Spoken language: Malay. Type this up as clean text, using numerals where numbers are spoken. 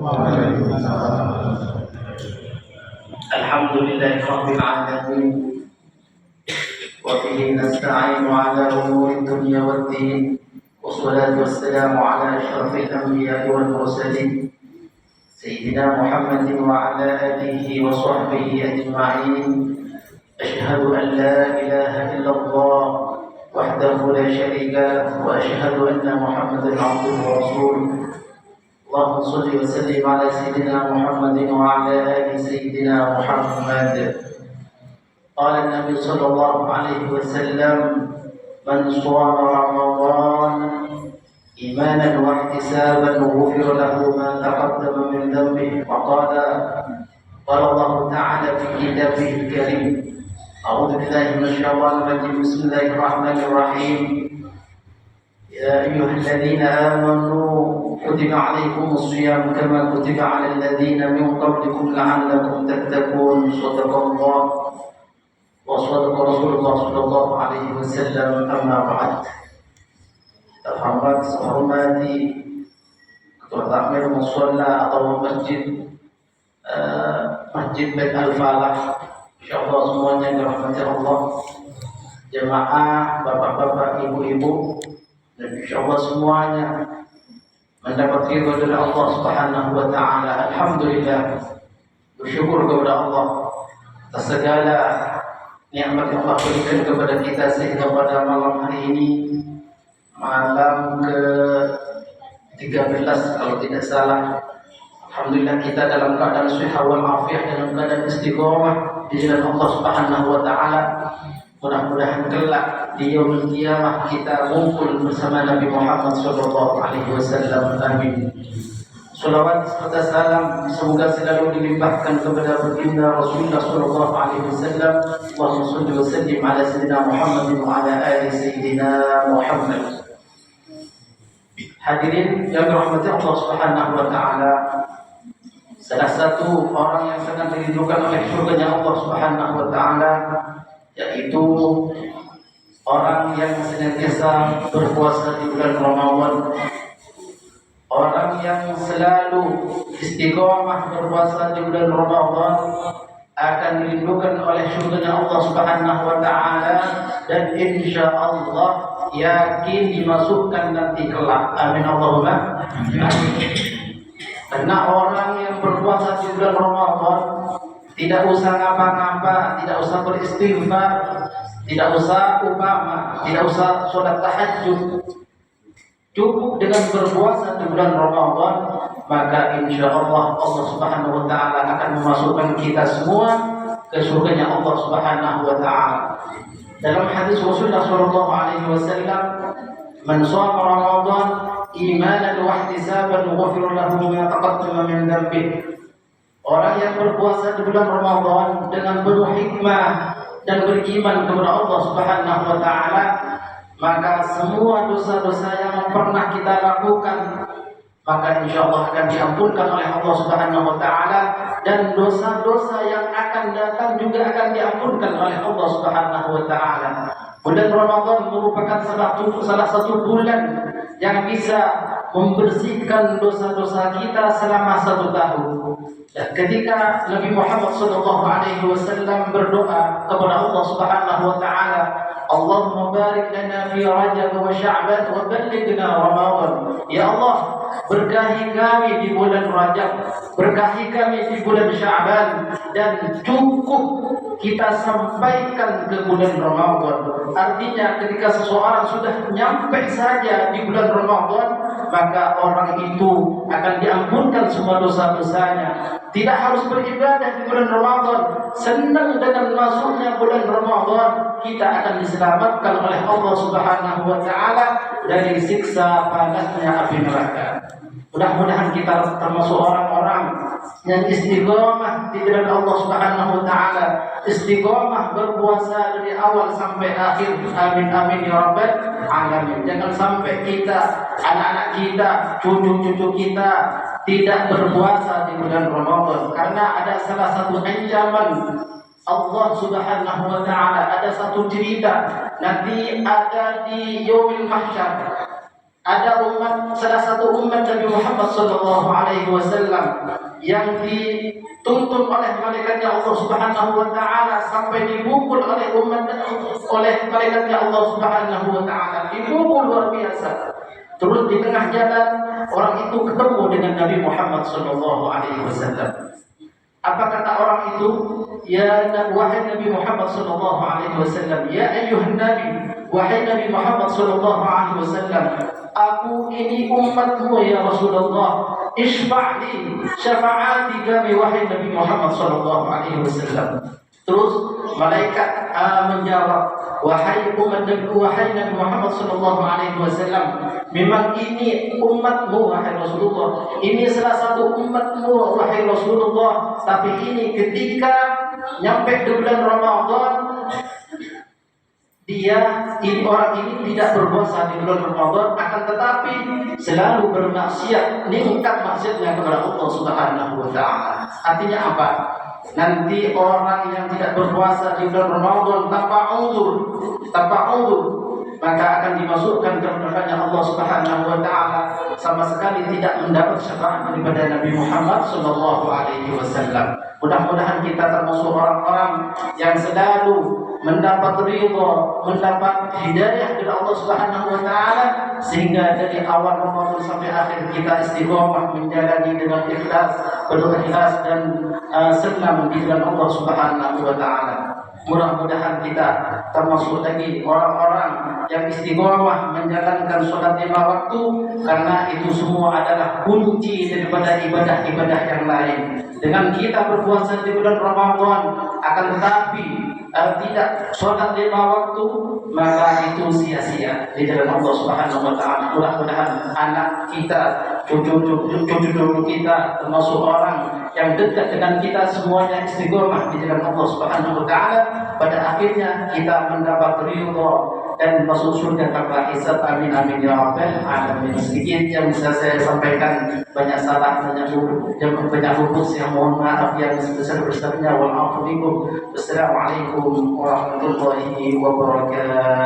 الحمد لله رب العالمين وبه نستعين على أمور الدنيا والدين والصلاة والسلام على أشرف الأنبياء والمرسلين سيدنا محمد وعلى آله وصحبه أجمعين. أشهد أن لا إله إلا الله وحده لا شريك له وأشهد أن محمدا عبده ورسوله. اللهم صل وسلم على سيدنا محمد وعلى آل سيدنا محمد. قال النبي صلى الله عليه وسلم: من صام رمضان إيمانا واحتسابا غفر له ما تقدم من ذنبه. وقال الله تعالى في كتابه الكريم: أعوذ بالله من الشيطان الرجيم. بسم الله الرحمن الرحيم. يا أيها الذين آمنوا كتب عليكم الصيام كما كتب على الذين من قبلكم لعلكم تتقون. صدق الله وصدق رسول الله صلى الله عليه وسلم. أما بعد. Terhormat menghormati Ketua Takmir Musholla atau Masjid Bait Al-Falah. Insyaallah semuanya dirahmati Allah. Jemaah, bapak-bapak, ibu-ibu, dan insyaallah semuanya mendapat ridha dari Allah Subhanahu wa taala. Alhamdulillah. Bersyukur kepada Allah atas segala nikmat yang Allah berikan kepada kita sehingga pada malam hari ini, malam ke-13 kalau tidak salah, alhamdulillah kita dalam keadaan sehat wal afiat, dalam keadaan istiqomah di jalan Allah Subhanahu wa taala. Mudah-mudahan kelak di yaumul qiyamah kita kumpul bersama Nabi Muhammad sallallahu alaihi wasallam. Amin. Salawat serta salam semoga selalu dilimpahkan kepada baginda Rasulullah sallallahu alaihi wasallam. Allahumma shalli wa sallim ala sayyidina Muhammad wa ala ali sayyidina Muhammad. Hadirin yang dirahmati Allah Subhanahu wa taala, salah satu orang yang sangat dirindukan oleh surganya Allah Subhanahu wa taala yaitu orang yang senantiasa berpuasa di bulan Ramadan. Orang yang selalu istiqomah berpuasa di bulan Ramadan akan dirindukan oleh surganya Allah Subhanahu wa taala dan insyaallah yakin dimasukkan nanti kelak. Amin Allahumma amin. Karena orang yang berpuasa di bulan Ramadan tidak usah ngapa-ngapa, tidak usah beristighfar, tidak usah upama, tidak usah sholat tahajud. Cukup dengan berpuasa di bulan Ramadan, maka insya Allah Allah Subhanahu wa taala akan memasukkan kita semua ke surganya Allah Subhanahu wa taala. Dalam hadis Rasulullah sallallahu alaihi wasallam, "Man shoma Ramadan imanan wa ihtisaban ghufira lahu ma taqaddama min dhanbihi." Orang yang berpuasa di bulan Ramadan dengan penuh hikmah dan beriman kepada Allah Subhanahu wa taala, maka semua dosa-dosa yang pernah kita lakukan maka insyaallah akan diampunkan oleh Allah Subhanahu wa taala, dan dosa-dosa yang akan datang juga akan diampunkan oleh Allah Subhanahu wa taala. Bulan Ramadan merupakan salah satu bulan yang bisa membersihkan dosa-dosa kita selama 1 tahun. Dan ketika Nabi Muhammad SAW berdoa kepada Allah Subhanahu wa taala, Allahumma barik lana fi Rajab wa Sya'ban wa ballighna Ramadan. Ya Allah, berkahi kami di bulan Rajab, berkahi kami di bulan Sya'ban, dan cukup kita sampaikan ke bulan Ramadan. Artinya ketika seseorang sudah nyampe saja di bulan Ramadan, maka orang itu akan diampunkan semua dosa-dosanya. Tidak harus beribadah di bulan Ramadan, senang dengan masuknya bulan Ramadan, kita akan diselamatkan oleh Allah Subhanahu wa taala dari siksa panasnya api neraka. Mudah-mudahan kita termasuk orang-orang yang istiqomah di jalan Allah Subhanahu wa taala, istiqomah berpuasa dari awal sampai akhir. Amin amin ya rabbal alamin. Jangan sampai kita, anak-anak kita, cucu-cucu kita tidak berpuasa di bulan Ramadan, karena ada salah satu ancaman Allah Subhanahu wa taala, ada satu cerita nanti ada di yaumil mahsyar. ada salah satu umat Nabi Muhammad sallallahu alaihi wasallam yang dituntun oleh malaikatnya Allah Subhanahu wa taala sampai dipukul oleh malaikatnya Allah Subhanahu wa taala, dipukul luar biasa. Terus di tengah jalan orang itu ketemu dengan Nabi Muhammad sallallahu alaihi wasallam. Apa kata orang itu? Ya wahai Nabi Muhammad sallallahu alaihi wasallam, ya ayyuhan nabi, wahai Nabi Muhammad sallallahu alaihi wasallam, aku ini umatmu ya Rasulullah. Isfa'li syafa'ati kami wahai Nabi Muhammad sallallahu alaihi wasallam. Terus malaikat menjawab, wahai Nabi Muhammad sallallahu alaihi wasallam, memang ini umatmu wahai Rasulullah. Ini salah satu umatmu wahai Rasulullah. Tapi ini ketika nyampe di bulan Ramadan, orang ini tidak berpuasa di bulan Ramadan, akan tetapi selalu bermaksiat, meningkat maksiatnya kepada Allah Subhanahu wa taala. Artinya apa? Nanti orang yang tidak berpuasa di bulan Ramadan tanpa uzur, maka akan dimasukkan ke neraka Allah Subhanahu wa taala, sama sekali tidak mendapat syafaat daripada Nabi Muhammad sallallahu alaihi wasallam. Mudah-mudahan kita termasuk orang-orang yang selalu mendapat ridha, mendapat hidayah dari Allah Subhanahu wa taala, sehingga dari awal Ramadan sampai akhir kita istiqomah menjalani dengan ikhlas, penuh ikhlas dan senang di dalam Allah Subhanahu wa taala. Mudah-mudahan kita termasuk lagi orang-orang yang istiqomah menjalankan sholat 5 waktu, karena itu semua adalah kunci daripada ibadah-ibadah yang lain. Dengan kita berpuasa di bulan Ramadan, akan tetapi tidak sholat 5 waktu, maka itu sia-sia di dalam Allah Subhanahu wa taala. Mudah-mudahan anak kita, cucu-cucu kita, termasuk orang yang dekat dengan kita, semuanya istiqomah di dalam Allah Subhanahu wa taala. Pada akhirnya kita mendapat ridha dan masuk surga tanpa hisab. Amin amin ya rabbal alamin. Sedikit yang bisa saya sampaikan, banyak salah, banyak luput, yang mohon maaf yang sebesar-besarnya. Wassalamualaikum warahmatullahi wabarakatuh.